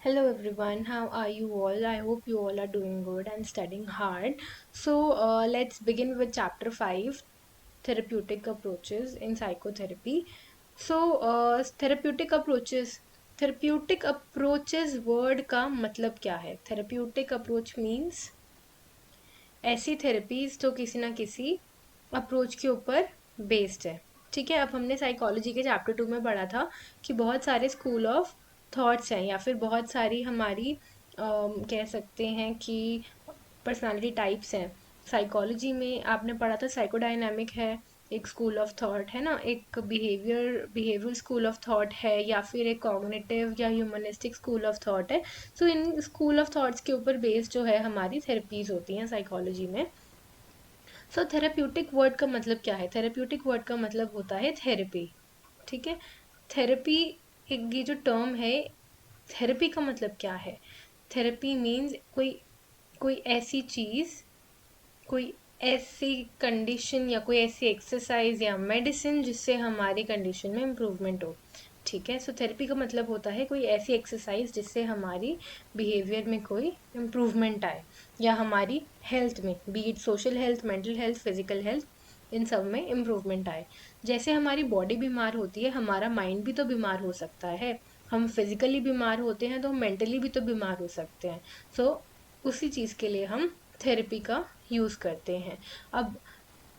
Hello everyone, how are you all? I hope you all are doing good and studying hard. Let's begin with chapter 5, therapeutic approaches in psychotherapy. Therapeutic approaches word का मतलब क्या है? Therapeutic approach means ऐसी therapies जो किसी ना किसी approach के ऊपर बेस्ड है। ठीक है, अब हमने साइकोलॉजी के चैप्टर 2 में पढ़ा था कि बहुत सारे स्कूल ऑफ थॉट्स हैं या फिर बहुत सारी हमारी कह सकते हैं कि पर्सनालिटी टाइप्स हैं। साइकोलॉजी में आपने पढ़ा था साइकोडायनामिक है एक स्कूल ऑफ थॉट, है ना, एक बिहेवियर स्कूल ऑफ थॉट है या फिर एक कॉग्निटिव या ह्यूमनिस्टिक स्कूल ऑफ थॉट है। सो इन स्कूल ऑफ थॉट्स के ऊपर बेस्ड जो है हमारी थेरेपीज होती हैं साइकोलॉजी में। थेरेप्यूटिक वर्ड का मतलब क्या है? थेरेप्यूटिक वर्ड का मतलब होता है थेरेपी। ठीक है, थेरेपी एक ये जो टर्म है, थेरेपी का मतलब क्या है? थेरेपी मीन्स कोई कोई ऐसी चीज़, कोई ऐसी कंडीशन या कोई ऐसी एक्सरसाइज या मेडिसिन जिससे हमारी कंडीशन में इम्प्रूवमेंट हो। ठीक है, सो थेरेपी का मतलब होता है कोई ऐसी एक्सरसाइज जिससे हमारी बिहेवियर में कोई इम्प्रूवमेंट आए या हमारी हेल्थ में, be it social health, mental health, physical health, इन सब में इम्प्रूवमेंट आए। जैसे हमारी बॉडी बीमार होती है, हमारा माइंड भी तो बीमार हो सकता है। हम फिजिकली बीमार होते हैं तो हम मेंटली भी तो बीमार हो सकते हैं। सो उसी चीज़ के लिए हम थेरेपी का यूज़ करते हैं। अब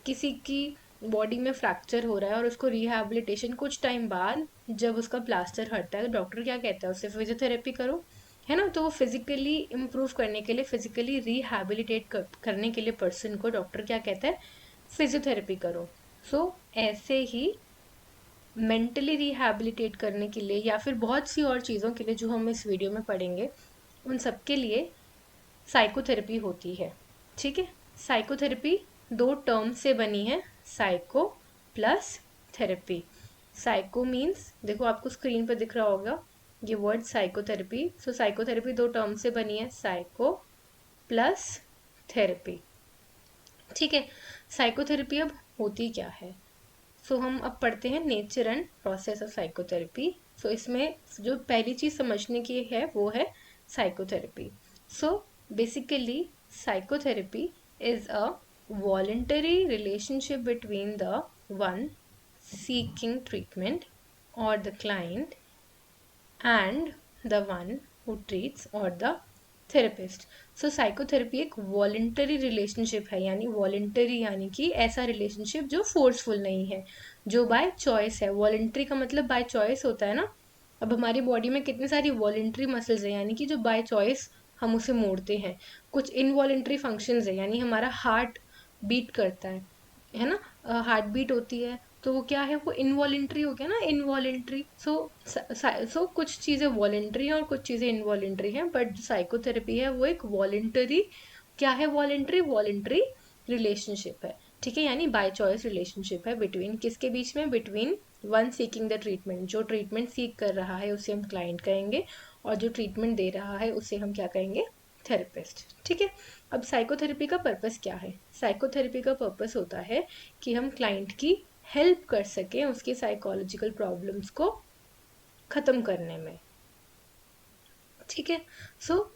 किसी की बॉडी में फ्रैक्चर हो रहा है और उसको रिहैबिलिटेशन कुछ टाइम बाद जब उसका प्लास्टर हटता है तो डॉक्टर क्या कहता है? उससे फिजियोथेरेपी करो, है ना। तो वो फिजिकली इम्प्रूव करने के लिए, फिजिकली रिहैबिलिटेट करने के लिए पर्सन को डॉक्टर क्या कहता है? फिजियोथेरेपी करो। ऐसे ही मेंटली रिहैबिलिटेट करने के लिए या फिर बहुत सी और चीज़ों के लिए जो हम इस वीडियो में पढ़ेंगे, उन सब के लिए साइकोथेरेपी होती है। ठीक है, साइकोथेरेपी दो टर्म से बनी है, psycho plus therapy. Psycho means, देखो आपको स्क्रीन पर दिख रहा होगा ये वर्ड साइकोथेरेपी। साइकोथेरेपी दो टर्म से बनी है, साइको प्लस थेरेपी। ठीक है, साइकोथेरेपी अब होती क्या है? हम अब पढ़ते हैं nature and process of psychotherapy. इसमें जो पहली चीज समझने की है वो है psychotherapy. So basically psychotherapy is a voluntary relationship between the one seeking treatment or the client and the one who treats or the therapist. Psychotherapy एक वॉलेंटरी रिलेशनशिप है, यानी वॉलेंटरी यानी कि ऐसा रिलेशनशिप जो फोर्सफुल नहीं है, जो बाय चॉइस है। वॉलेंटरी का मतलब बाय चॉइस होता है ना। अब हमारी बॉडी में कितनी सारी वॉलेंटरी मसल्स है, यानी कि जो बाय चॉइस हम उसे मोड़ते हैं। कुछ इनवॉलेंटरी फंक्शंस है, यानी हमारा हार्ट बीट करता है ना, हार्ट बीट होती है, तो वो क्या है? वो इनवॉलेंट्री हो गया ना, इनवॉलेंट्री। सो कुछ चीज़ें वॉलेंट्री हैं और कुछ चीज़ें इनवॉलेंट्री हैं, बट जो साइकोथेरेपी है वो एक वॉलेंटरी, क्या है? वॉलेंट्री, वॉलेंट्री रिलेशनशिप है। ठीक है, यानी बाय चॉइस रिलेशनशिप है बिटवीन किसके बीच में? Between one seeking the treatment, जो ट्रीटमेंट सीक कर रहा है उसे हम क्लाइंट कहेंगे, और जो ट्रीटमेंट दे रहा है उसे हम क्या कहेंगे? थेरेपिस्ट। ठीक है, अब साइकोथेरेपी का पर्पस क्या है? साइकोथेरेपी का पर्पस होता है कि हम क्लाइंट की हेल्प कर सकें उसकी साइकोलॉजिकल प्रॉब्लम्स को ख़त्म करने में। ठीक है,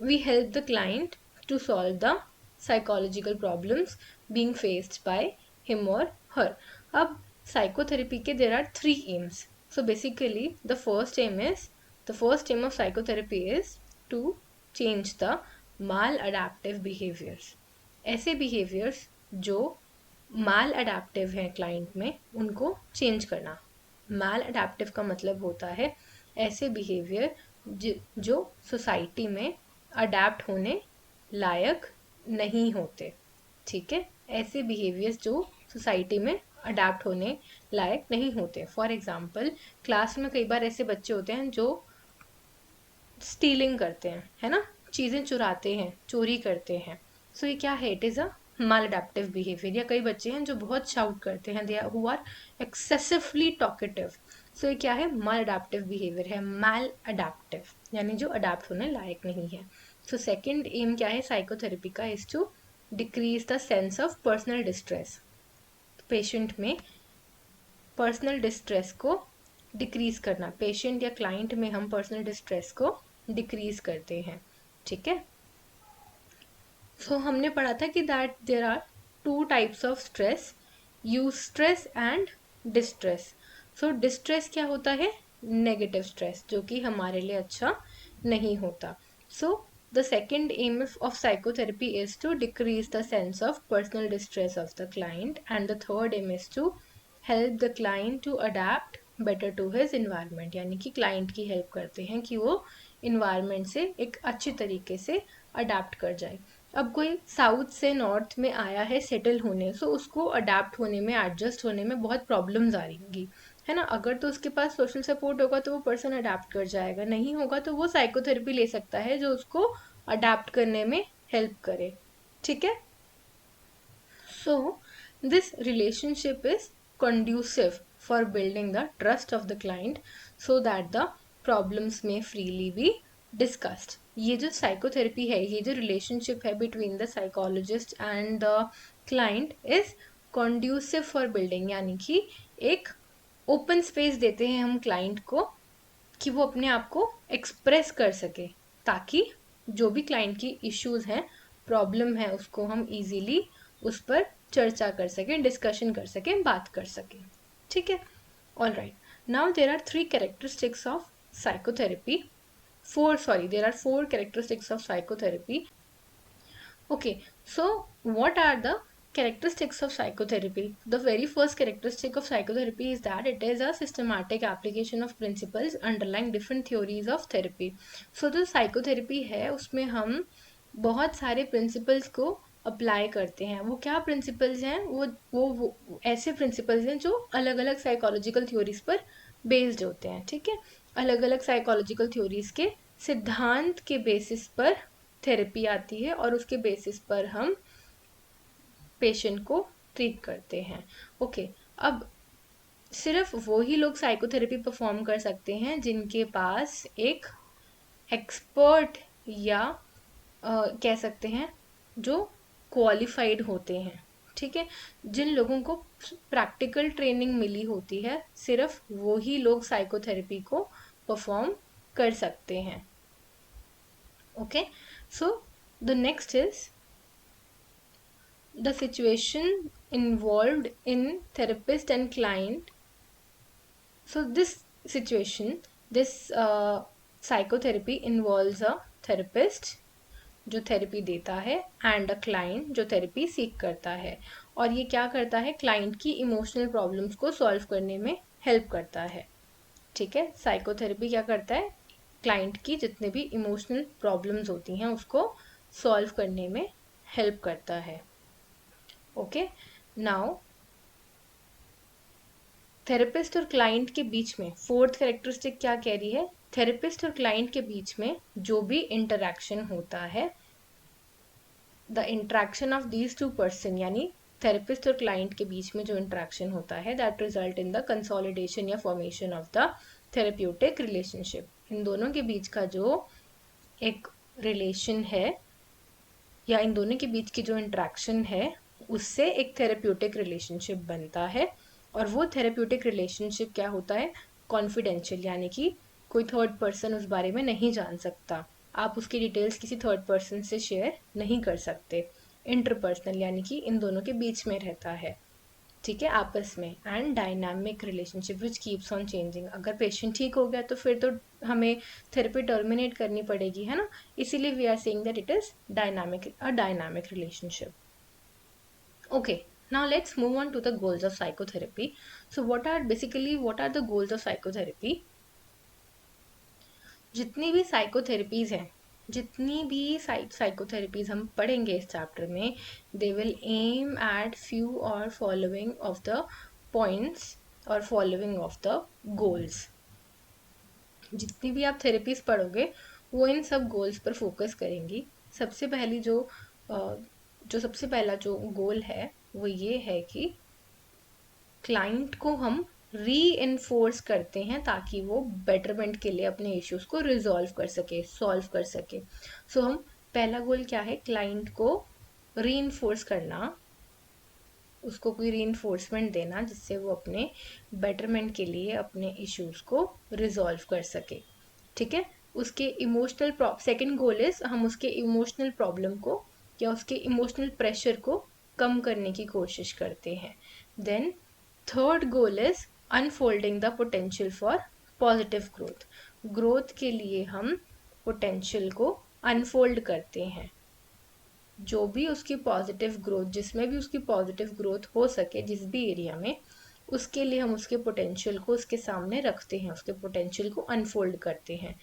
we help the client to solve the psychological problems being faced by him और हर। अब साइकोथेरेपी के there are 3 aims. Basically the first aim of psychotherapy is to change the maladaptive behaviours. ऐसे behaviours जो माल adaptive हैं client में, उनको change करना। माल adaptive का मतलब होता है ऐसे बिहेवियर जो सोसाइटी में अडेप्ट होने लायक नहीं होते। ठीक है, ऐसे बिहेवियर्स जो सोसाइटी में अडेप्ट होने लायक नहीं होते। फॉर एग्जाम्पल, क्लास में कई बार ऐसे बच्चे होते हैं जो स्टीलिंग करते हैं, है ना, चीज़ें चुराते हैं, चोरी करते हैं। ये क्या है? It is a mall adaptive behaviour. या कई बच्चे हैं जो बहुत शाउट करते हैं, दे हु आर एक्सेसिवली टॉकेटिव। ये क्या है? माल अडेप्टिव बिहेवियर है, माल अडेप्टिव यानी जो अडेप्ट होने लायक नहीं है। सेकेंड एम क्या है साइकोथेरेपी का? Is to decrease the sense of personal distress. Patient में पर्सनल डिस्ट्रेस को डिक्रीज करना, पेशेंट या क्लाइंट में हम पर्सनल डिस्ट्रेस को डिक्रीज करते हैं, ठीक है। सो हमने पढ़ा था कि that there are two types of stress, eustress and distress. So distress क्या होता है? नेगेटिव स्ट्रेस, जो कि हमारे लिए अच्छा नहीं होता। So the second aim of psychotherapy is to decrease the sense of personal distress of the client, and the third aim is to help the client to adapt better to his environment, यानी कि client की help करते हैं कि वो environment से एक अच्छी तरीके से अडेप्ट कर जाए। अब कोई साउथ से नॉर्थ में आया है सेटल होने, सो उसको अडेप्ट होने में, एडजस्ट होने में बहुत प्रॉब्लम्स आ रही होंगी, है ना। अगर तो उसके पास सोशल सपोर्ट होगा तो वो पर्सन अडेप्ट कर जाएगा, नहीं होगा तो वो साइकोथेरेपी ले सकता है जो उसको अडेप्ट करने में हेल्प करे, ठीक है। So this relationship is conducive for building the trust of the client so that the problems may freely be discussed. ये जो साइकोथेरेपी है, ये जो रिलेशनशिप है between the psychologist and the client is conducive for building, यानी कि एक open space देते हैं हम क्लाइंट को कि वो अपने आप को एक्सप्रेस कर सके, ताकि जो भी क्लाइंट की इश्यूज हैं, प्रॉब्लम है, उसको हम इजीली उस पर चर्चा कर सकें, डिस्कशन कर सकें, बात कर सकें, ठीक है। All right, now there are three characteristics of psychotherapy, there are four characteristics of psychotherapy. Okay, so what are the characteristics of psychotherapy? The very first characteristic of psychotherapy is that it is a systematic application of principles underlying different theories of therapy. So जो psychotherapy है उसमें हम बहुत सारे principles को apply करते हैं। वो क्या प्रिंसिपल्स हैं? वो ऐसे प्रिंसिपल्स हैं जो अलग अलग साइकोलॉजिकल थ्योरीज पर बेस्ड होते हैं, ठीक है। अलग अलग साइकोलॉजिकल थ्योरीज के सिद्धांत के बेसिस पर थेरेपी आती है और उसके बेसिस पर हम पेशेंट को ट्रीट करते हैं। ओके, अब सिर्फ वो ही लोग साइकोथेरेपी परफॉर्म कर सकते हैं जिनके पास एक एक्सपर्ट या कह सकते हैं जो क्वालिफाइड होते हैं, ठीक है। जिन लोगों को प्रैक्टिकल ट्रेनिंग मिली होती है, सिर्फ वो ही लोग साइकोथेरेपी को परफॉर्म कर सकते हैं। Okay, so the next is the situation involved in therapist and client. So this situation, this psychotherapy involves a therapist जो थेरेपी देता है एंड अ क्लाइंट जो थेरेपी सीख करता है। और ये क्या करता है? क्लाइंट की इमोशनल प्रॉब्लम्स को सॉल्व करने में हेल्प करता है, ठीक है। साइकोथेरेपी क्या करता है? क्लाइंट की जितने भी इमोशनल प्रॉब्लम्स होती हैं उसको सॉल्व करने में हेल्प करता है। ओके, नाउ थेरेपिस्ट और क्लाइंट के बीच में फोर्थ कैरेक्टरिस्टिक क्या कह रही है? थेरेपिस्ट और क्लाइंट के बीच में जो भी इंटरैक्शन होता है, the interaction of these two person, यानी थेरेपिस्ट और क्लाइंट के बीच में जो इंटरैक्शन होता है, that result in the consolidation या formation of the therapeutic relationship. इन दोनों के बीच का जो एक रिलेशन है या इन दोनों के बीच की जो इंटरैक्शन है, उससे एक थेरेप्यूटिक रिलेशनशिप बनता है। और वो थेरेप्यूटिक रिलेशनशिप क्या होता है? कॉन्फिडेंशियल, यानी कि कोई थर्ड पर्सन उस बारे में नहीं जान सकता, आप उसकी डिटेल्स किसी थर्ड पर्सन से शेयर नहीं कर सकते। इंटरपर्सनल, यानी कि इन दोनों के बीच में रहता है, ठीक है, आपस में। And dynamic relationship which keeps on changing. अगर पेशेंट ठीक हो गया तो फिर तो हमें थेरेपी टर्मिनेट करनी पड़ेगी, है ना। इसीलिए we are saying that it is dynamic relationship. Okay, now let's move on to the goals of psychotherapy. So what are the goals of psychotherapy? जितनी भी साइकोथेरेपीज हैं, जितनी भी साइकोथेरेपीज हम पढ़ेंगे इस चैप्टर में, they will aim at few और फॉलोइंग ऑफ द पॉइंट्स और फॉलोइंग ऑफ द गोल्स। जितनी भी आप थेरेपीज पढ़ोगे वो इन सब गोल्स पर फोकस करेंगी। सबसे पहली सबसे पहला जो गोल है वो ये है कि क्लाइंट को हम री इन्फोर्स करते हैं ताकि वो बेटरमेंट के लिए अपने इश्यूज को रिजॉल्व कर सके, सॉल्व कर सके। सो हम पहला गोल क्या है? क्लाइंट को री इन्फोर्स करना, उसको कोई री इन्फोर्समेंट देना जिससे वो अपने बेटरमेंट के लिए अपने इश्यूज को रिजॉल्व कर सके, ठीक है। उसके इमोशनल सेकंड गोल इज हम उसके इमोशनल प्रॉब्लम को या उसके इमोशनल प्रेशर को कम करने की कोशिश करते हैं. Then third goal is unfolding the potential for positive growth. Growth के लिए हम पोटेंशियल को अनफोल्ड करते हैं. जो भी उसकी पॉजिटिव ग्रोथ, जिसमें भी उसकी पॉजिटिव ग्रोथ हो सके, जिस भी एरिया में, उसके लिए हम उसके पोटेंशियल को उसके सामने रखते हैं, उसके पोटेंशियल को अनफोल्ड करते हैं.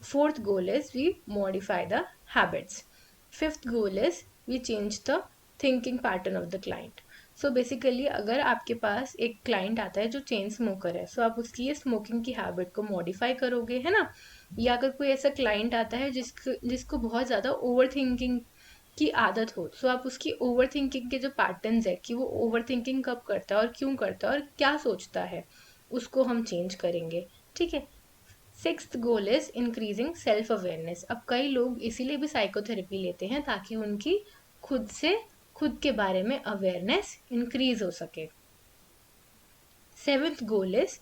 Fourth goal is we modify the habits. Fifth goal is we change the thinking pattern of the client. So basically अगर आपके पास एक क्लाइंट आता है जो चेन स्मोकर है, सो आप उसकी ये स्मोकिंग की हैबिट को मॉडिफाई करोगे, है ना. या अगर कोई ऐसा क्लाइंट आता है जिसको बहुत ज़्यादा ओवर थिंकिंग की आदत हो, सो आप उसकी ओवर थिंकिंग के जो पैटर्न्स है कि वो ओवर थिंकिंग कब करता है और क्यों करता है और क्या सोचता है, उसको हम चेंज करेंगे. ठीक है. Sixth goal is increasing self awareness. अब कई लोग इसीलिए भी साइकोथेरेपी लेते हैं ताकि उनकी खुद के बारे में अवेयरनेस इंक्रीज हो सके. Seventh goal is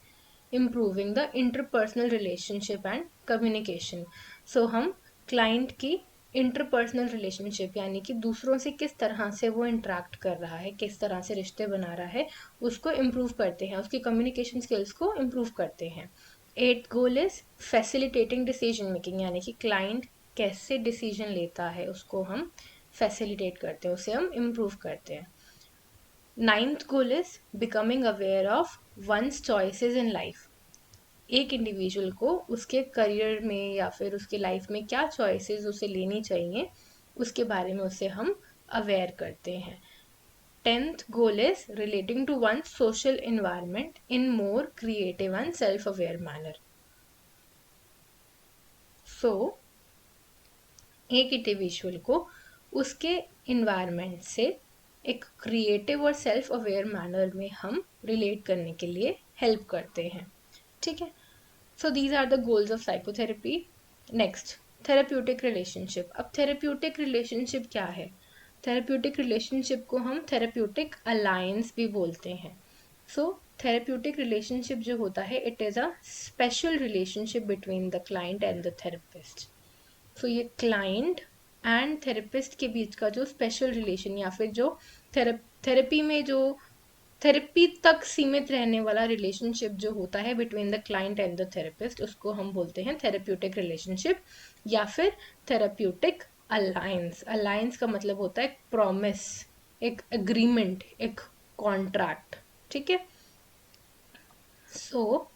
improving the interpersonal relationship and communication. So हम क्लाइंट की इंटरपर्सनल रिलेशनशिप यानी कि दूसरों से किस तरह से वो इंटरेक्ट कर रहा है, किस तरह से रिश्ते बना रहा है, उसको इम्प्रूव करते हैं, उसकी कम्युनिकेशन स्किल्स को इम्प्रूव करते हैं. Eighth goal is facilitating decision making यानी कि क्लाइंट कैसे डिसीजन लेता है उसको हम फैसिलिटेट करते हैं, उसे हम इम्प्रूव करते हैं. Ninth goal is becoming aware of one's choices in life. एक इंडिविजुअल को उसके करियर में या फिर उसके लाइफ में क्या चॉइसेस उसे लेनी चाहिए, उसके बारे में उसे हम अवेयर करते हैं. Tenth goal is relating to one social environment in more creative and self aware manner. So एक इंडिविजुअल को उसके इन्वायरमेंट से एक क्रिएटिव और सेल्फ अवेयर मैनर में हम रिलेट करने के लिए हेल्प करते हैं. ठीक है. So these are the goals of psychotherapy. Next, therapeutic relationship. अब थेरेप्यूटिक रिलेशनशिप क्या है? थेरेप्यूटिक रिलेशनशिप को हम थेरेप्यूटिक अलायंस भी बोलते हैं. सो थेरेप्यूटिक रिलेशनशिप जो होता है, it is a special relationship between the client and the therapist. So ये क्लाइंट एंड थेरेपिस्ट के बीच का जो स्पेशल रिलेशन या फिर जो थेरेपी में जो थेरेपी तक सीमित रहने वाला रिलेशनशिप जो होता है between the client and the therapist, उसको हम बोलते हैं थेरेप्यूटिक रिलेशनशिप या फिर थेरेप्यूटिक अलायंस. अलायंस का मतलब होता है एक प्रॉमिस, एक एग्रीमेंट, एक कॉन्ट्रैक्ट. ठीक है. So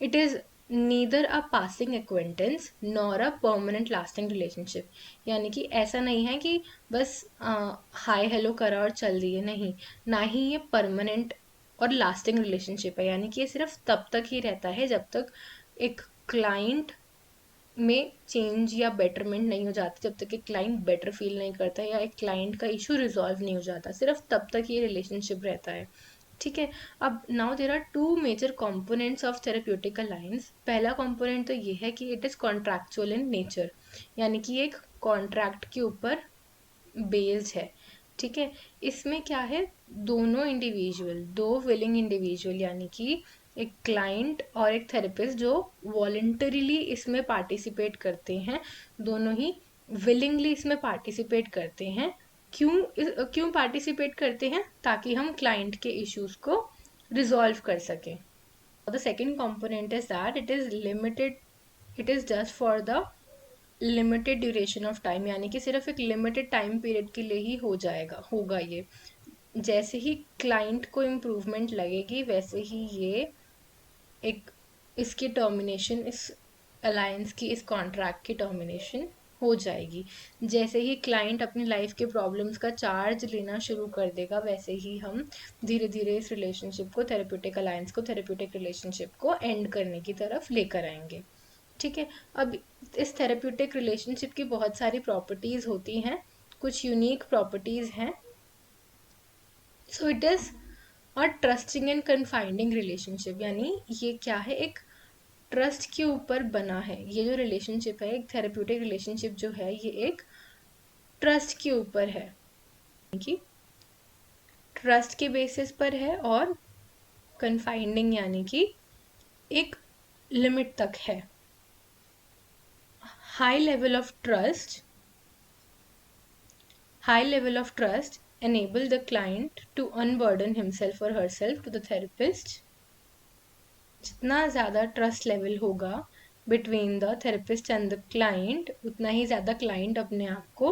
it is neither a passing acquaintance nor a permanent lasting relationship. यानी कि ऐसा नहीं है कि बस हाय हेलो करा और चल दिए, नहीं. ना ही ये परमानेंट और लास्टिंग रिलेशनशिप है. यानी कि ये सिर्फ तब तक ही रहता है जब तक एक क्लाइंट में चेंज या बेटरमेंट नहीं हो जाती, जब तक एक क्लाइंट बेटर फील नहीं करता या एक क्लाइंट का इशू रिजॉल्व नहीं हो जाता, सिर्फ तब तक ये रिलेशनशिप रहता है. ठीक है. अब now there are two major components of therapeutic alliance. पहला कॉम्पोनेंट तो ये है कि it is contractual in nature, यानी कि एक कॉन्ट्रैक्ट के ऊपर बेस्ड है. ठीक है. इसमें क्या है, दोनों इंडिविजुअल, दो विलिंग इंडिविजुअल यानी कि एक क्लाइंट और एक थेरेपिस्ट जो वॉलंटरीली इसमें पार्टिसिपेट करते हैं, दोनों ही विलिंगली इसमें पार्टिसिपेट करते हैं. क्यों पार्टिसिपेट करते हैं? ताकि हम क्लाइंट के इश्यूज को रिजॉल्व कर सकें. The second component is that it is limited, it is just for the limited duration of time. यानी कि सिर्फ एक लिमिटेड टाइम पीरियड के लिए ही होगा ये. जैसे ही क्लाइंट को इम्प्रूवमेंट लगेगी वैसे ही ये एक इसकी टर्मिनेशन, इस अलायंस की, इस कॉन्ट्रैक्ट की टर्मिनेशन हो जाएगी. जैसे ही क्लाइंट अपनी लाइफ के प्रॉब्लम्स का चार्ज लेना शुरू कर देगा वैसे ही हम धीरे धीरे इस रिलेशनशिप को, थेरेप्यूटिक अलायंस को, थेरेप्यूटिक रिलेशनशिप को एंड करने की तरफ लेकर आएंगे. ठीक है. अब इस थेरेप्यूटिक रिलेशनशिप की बहुत सारी प्रॉपर्टीज़ होती हैं, कुछ यूनिक प्रॉपर्टीज़ हैं. सो इट इज़ और ट्रस्टिंग एंड कन्फाइंडिंग रिलेशनशिप. यानी ये क्या है, एक ट्रस्ट के ऊपर बना है. ये जो रिलेशनशिप है, एक थेरेप्यूटिक रिलेशनशिप जो है, ये एक ट्रस्ट के ऊपर है, कि ट्रस्ट के बेसिस पर है, और कन्फाइंडिंग यानी कि एक लिमिट तक है. high level of trust enable the client to unburden himself or herself to the therapist. जितना ज़्यादा ट्रस्ट लेवल होगा between the therapist and the client, उतना ही ज़्यादा क्लाइंट अपने आप को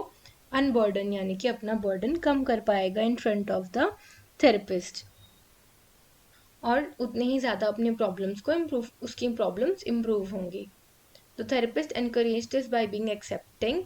अनबर्डन यानी कि अपना बर्डन कम कर पाएगा in front of the therapist, और उतने ही ज़्यादा अपने प्रॉब्लम्स को उसकी प्रॉब्लम्स इम्प्रूव होंगी. The therapist encourage this by being accepting,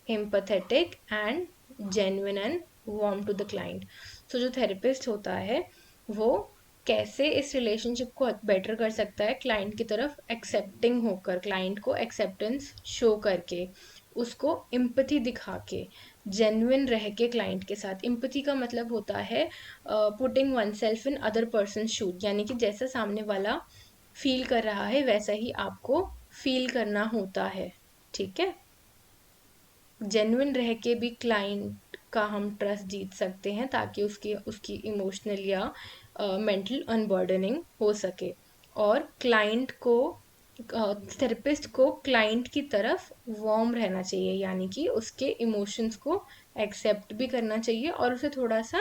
empathetic and genuine and warm to the client. So जो थेरेपिस्ट होता है वो कैसे इस रिलेशनशिप को बेटर कर सकता है, क्लाइंट की तरफ एक्सेप्टिंग होकर, क्लाइंट को एक्सेप्टेंस शो करके, उसको एम्पैथी दिखा के, जेन्युइन रह के क्लाइंट के साथ. एम्पैथी का मतलब होता है putting one self in other person shoes, यानी कि जैसा सामने वाला फील कर रहा है वैसा ही आपको फील करना होता है. ठीक है, जेन्युइन रह के भी क्लाइंट का हम ट्रस्ट जीत सकते हैं ताकि उसकी इमोशनल या मेंटल अनबर्डनिंग हो सके, और क्लाइंट को, थेरेपिस्ट को क्लाइंट की तरफ वार्म रहना चाहिए, यानी कि उसके इमोशंस को एक्सेप्ट भी करना चाहिए और उसे थोड़ा सा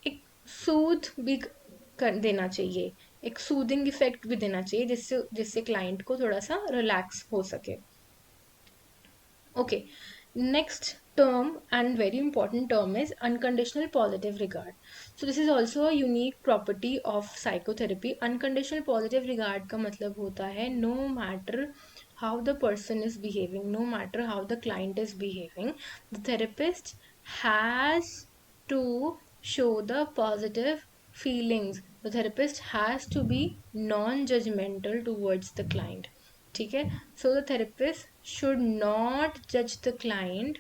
एक सूद भी कर देना चाहिए, एक सूदिंग इफेक्ट भी देना चाहिए, जिससे जिससे क्लाइंट को थोड़ा सा रिलैक्स हो सके. Okay, next term and very important term is unconditional positive regard. So this is also a unique property of psychotherapy. Unconditional positive regard का मतलब होता है no matter how the person is behaving, no matter how the client is behaving, the therapist has to show the positive feelings. The therapist has to be non-judgmental towards the client. ठीक है, so the therapist should not judge the client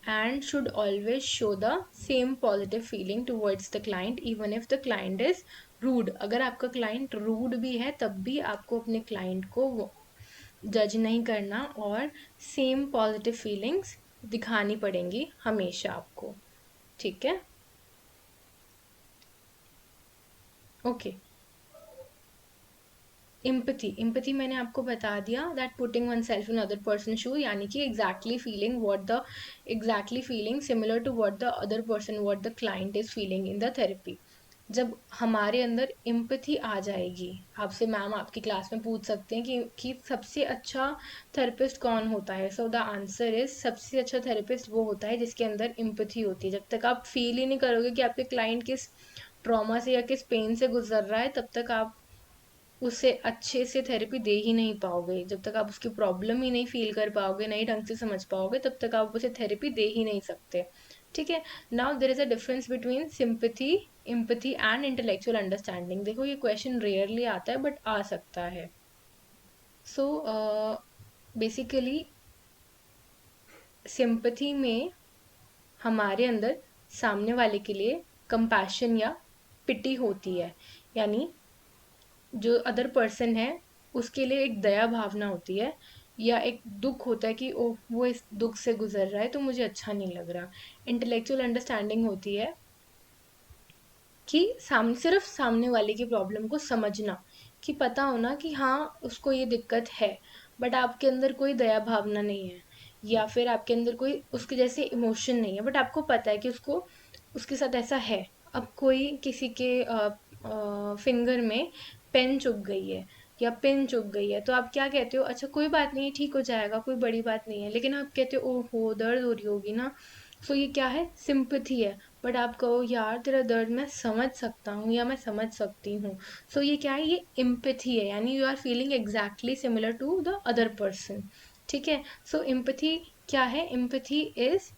and should always show the same positive feeling towards the client even if the client is rude. अगर आपका client rude भी है तब भी आपको अपने client को जज नहीं करना और सेम पॉजिटिव फीलिंग्स दिखानी पड़ेंगी हमेशा आपको. ठीक है, ओके. एम्पैथी मैंने आपको बता दिया, that putting one self in other person shoe, यानी कि exactly feeling similar to what the other person, what the client is feeling in the therapy. जब हमारे अंदर एम्पैथी आ जाएगी, आपसे मैम आपकी क्लास में पूछ सकते हैं कि सबसे अच्छा थेरेपिस्ट कौन होता है. सो द आंसर इज, सबसे अच्छा थेरेपिस्ट वो होता है जिसके अंदर एम्पैथी होती है. जब तक आप फील ही नहीं करोगे कि आपके क्लाइंट किस ट्रॉमा से या किस पेन से गुजर रहा है, तब तक आप उसे अच्छे से थेरेपी दे ही नहीं पाओगे. जब तक आप उसकी प्रॉब्लम ही नहीं फील कर पाओगे, नहीं ढंग से समझ पाओगे, तब तक आप उसे थेरेपी दे ही नहीं सकते. ठीक है, now there is a difference between sympathy, empathy and intellectual understanding. देखो ये क्वेश्चन रेयरली आता है बट आ सकता है. सो बेसिकली सिंपैथी में हमारे अंदर सामने वाले के लिए कंपैशन या पिटी होती है, यानी जो अदर पर्सन है उसके लिए एक दया भावना होती है, या एक दुख होता है कि ओह वो इस दुख से गुजर रहा है तो मुझे अच्छा नहीं लग रहा. इंटेलेक्चुअल अंडरस्टैंडिंग होती है कि सिर्फ सामने वाले की प्रॉब्लम को समझना, कि पता होना कि हाँ उसको ये दिक्कत है, बट आपके अंदर कोई दया भावना नहीं है, या फिर आपके अंदर कोई उसके जैसे इमोशन नहीं है, बट आपको पता है कि उसको उसके साथ ऐसा है. अब कोई किसी के फिंगर में पेन चुभ गई है या पिन चुभ गई है, तो आप क्या कहते हो, अच्छा कोई बात नहीं ठीक हो जाएगा, कोई बड़ी बात नहीं है. लेकिन आप कहते हो ओहो दर्द हो रही होगी ना. सो ये क्या है, सिंपैथी है. बट आप कहो यार तेरा दर्द मैं समझ सकता हूँ या मैं समझ सकती हूँ. सो ये क्या है, ये एम्पैथी है, यानी you are feeling exactly similar to the other person. ठीक है, सो एम्पैथी क्या है, empathy is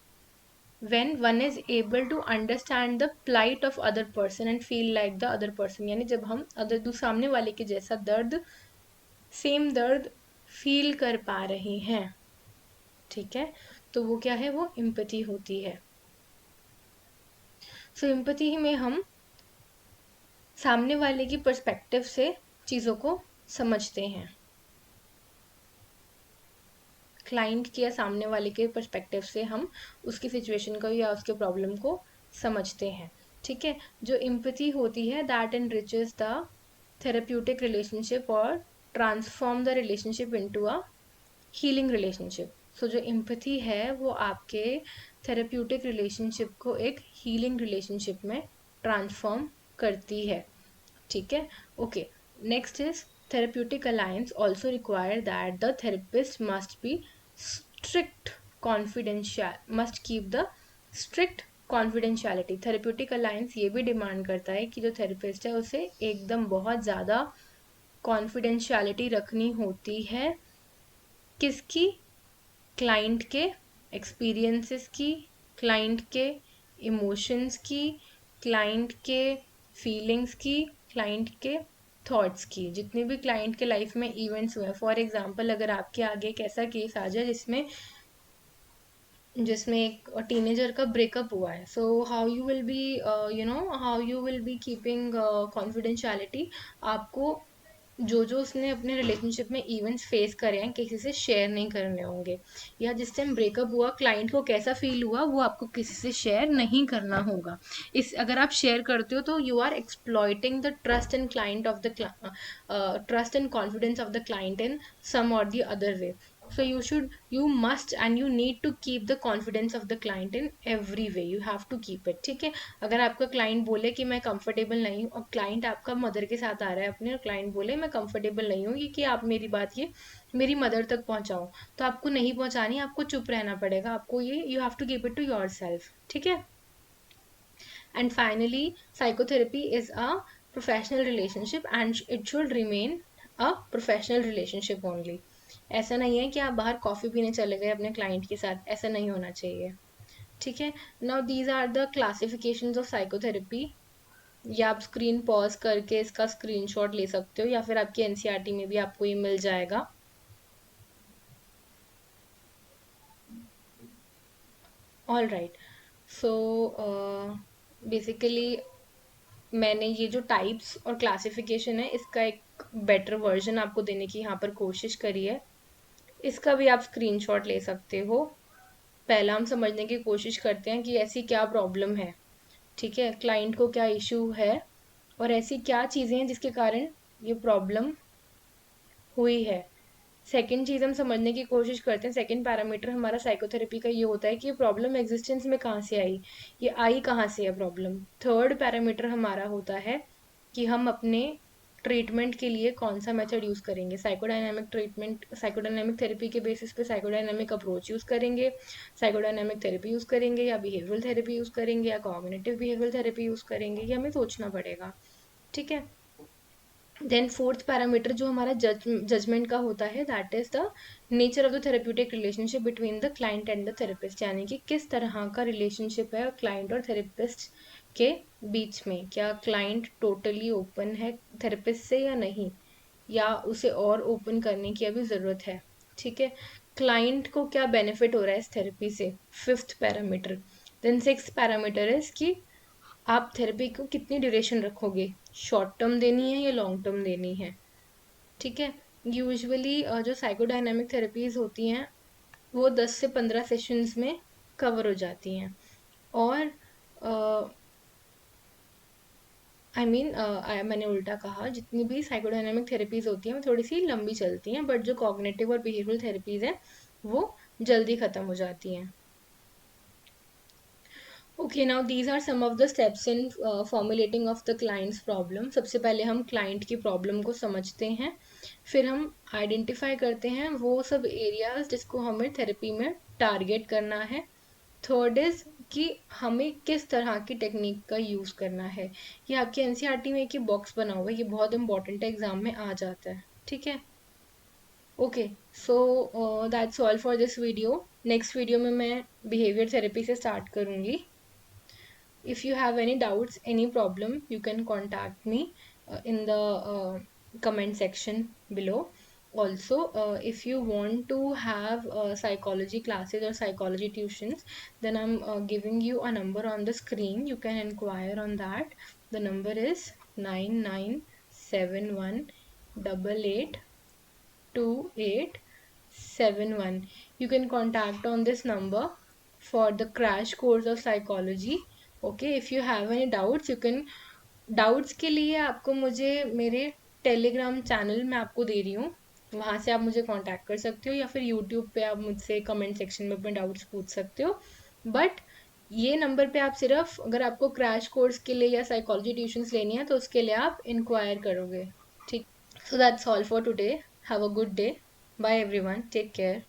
when one is able to understand the plight of other person and feel like the other person, यानी जब हम सामने वाले के जैसा दर्द, सेम दर्द फील कर पा रहे हैं. ठीक है, तो वो क्या है, वो एम्पैथी होती है. सो एम्पैथी में हम सामने वाले की पर्सपेक्टिव से चीज़ों को समझते हैं, क्लाइंट के या सामने वाले के पर्सपेक्टिव से हम उसकी सिचुएशन को या उसके प्रॉब्लम को समझते हैं. ठीक है, जो एम्पैथी होती है that enriches the therapeutic relationship और transform the relationship into a healing relationship. So जो एम्पैथी है वो आपके थेरेप्यूटिक रिलेशनशिप को एक हीलिंग रिलेशनशिप में ट्रांसफॉर्म करती है, ठीक है। Okay, next is therapeutic alliance also require that the therapist must be strict confidential must keep the strict confidentiality। therapeutic alliance ये भी डिमांड करता है कि जो थेरेपिस्ट है उसे एकदम बहुत ज़्यादा कॉन्फिडेंशियलिटी रखनी होती है। किसकी? क्लाइंट के एक्सपीरियंसेस की, क्लाइंट के इमोशंस की, क्लाइंट के फीलिंग्स की, क्लाइंट के थॉट्स की, जितने भी क्लाइंट के लाइफ में इवेंट्स हुए। फॉर एग्जांपल, अगर आपके आगे एक ऐसा केस आ जाए जिसमें एक टीनेजर का ब्रेकअप हुआ है, so how you will be how you will be keeping confidentiality. आपको जो जो उसने अपने रिलेशनशिप में इवेंट्स फेस करे हैं किसी से शेयर नहीं करने होंगे, या जिस टाइम ब्रेकअप हुआ क्लाइंट को कैसा फील हुआ वो आपको किसी से शेयर नहीं करना होगा। इस अगर आप शेयर करते हो तो you are exploiting the trust and client of the trust and confidence of the client in some or the other way. So you must and you need to keep the confidence of the client in every way, you have to keep it, ठीक है। अगर आपका client बोले कि मैं comfortable नहीं हूँ, और क्लाइंट आपका मदर के साथ आ रहा है अपने, और क्लाइंट बोले मैं कंफर्टेबल नहीं हूँ कि आप मेरी बात ये मेरी मदर तक पहुँचाओ, तो आपको नहीं पहुँचानी, आपको चुप रहना पड़ेगा, आपको ये you have to keep it to yourself, ठीक है। And finally psychotherapy is a professional relationship and it should remain a professional relationship only. ऐसा नहीं है कि आप बाहर कॉफ़ी पीने चले गए अपने क्लाइंट के साथ, ऐसा नहीं होना चाहिए, ठीक है। Now these are the classifications of psychotherapy. या आप स्क्रीन पॉज करके इसका स्क्रीनशॉट ले सकते हो, या फिर आपकी एनसीईआरटी में भी आपको ये मिल जाएगा। ऑल राइट, सो बेसिकली मैंने ये जो टाइप्स और क्लासिफिकेशन है इसका एक बेटर वर्जन आपको देने की यहाँ पर कोशिश करी है। इसका भी आप स्क्रीनशॉट ले सकते हो। पहला हम समझने की कोशिश करते हैं कि ऐसी क्या प्रॉब्लम है, ठीक है, क्लाइंट को क्या इशू है और ऐसी क्या चीज़ें हैं जिसके कारण ये प्रॉब्लम हुई है। सेकंड चीज़ हम समझने की कोशिश करते हैं, सेकंड पैरामीटर हमारा साइकोथेरेपी का ये होता है कि ये प्रॉब्लम एग्जिस्टेंस में कहाँ से आई, ये आई कहाँ से है प्रॉब्लम। थर्ड पैरामीटर हमारा होता है कि हम अपने ट्रीटमेंट के लिए कौन सा मेथड यूज़ करेंगे। साइकोडायनामिक ट्रीटमेंट, साइकोडायनामिक थेरेपी के बेसिस पे साइकोडायनामिक अप्रोच यूज़ करेंगे, साइकोडायनामिक थेरेपी यूज़ करेंगे, या बिहेवियरल थेरेपी यूज़ करेंगे, या कॉग्निटिव बिहेवियरल थेरेपी यूज़ करेंगे, ये हमें सोचना पड़ेगा, ठीक है। देन फोर्थ पैरामीटर जो हमारा जजमेंट का होता है, that is the nature of the therapeutic relationship between the client and the therapist. यानी कि किस तरह का रिलेशनशिप है क्लाइंट और थेरेपिस्ट के बीच में। क्या क्लाइंट टोटली ओपन है थेरेपिस्ट से या नहीं, या उसे और ओपन करने की अभी ज़रूरत है, ठीक है। क्लाइंट को क्या बेनिफिट हो रहा है इस थेरेपी से, fifth parameter. Then six parameter is कि आप थेरेपी को कितनी ड्यूरेशन रखोगे, शॉर्ट टर्म देनी है या लॉन्ग टर्म देनी है, ठीक है। यूजुअली जो साइकोडायनामिक थेरेपीज होती हैं वो 10 से 15 सेशंस में कवर हो जाती हैं, और मैंने उल्टा कहा, जितनी भी साइकोडायनामिक थेरेपीज होती हैं वो थोड़ी सी लंबी चलती हैं, बट जो कॉग्निटिव और बिहेवियरल थेरेपीज हैं वो जल्दी ख़त्म हो जाती हैं। Okay, now these are some of the steps in formulating of the client's problem. सबसे पहले हम क्लाइंट की प्रॉब्लम को समझते हैं, फिर हम आइडेंटिफाई करते हैं वो सब एरियाज जिसको हमें थेरेपी में टारगेट करना है। थर्ड इज कि हमें किस तरह की टेक्निक का यूज़ करना है। ये आपके एनसीईआरटी में एक बॉक्स बना हुआ है, ये बहुत इंपॉर्टेंट है, एग्जाम में आ जाता है, ठीक है। Okay, so that's all for this video. Next video में मैं बिहेवियर थेरेपी से स्टार्ट करूँगी। If you have any doubts, any problem, you can contact me in the comment section below. Also, if you want to have psychology classes or psychology tuitions, then I'm giving you a number on the screen. You can inquire on that. The number is 9971882871. You can contact on this number for the crash course of psychology. Okay, if you have any doubts you can, doubts के लिए आपको मुझे मेरे Telegram channel मैं आपको दे रही हूँ, वहाँ से आप मुझे कांटेक्ट कर सकते हो, या फिर यूट्यूब पे आप मुझसे कमेंट सेक्शन में अपने डाउट्स पूछ सकते हो। बट ये नंबर पे आप सिर्फ अगर आपको क्रैश कोर्स के लिए या साइकोलॉजी ट्यूशन्स लेनी है तो उसके लिए आप इंक्वायर करोगे, ठीक। So that's all for today. Have a good day. Bye everyone, take care.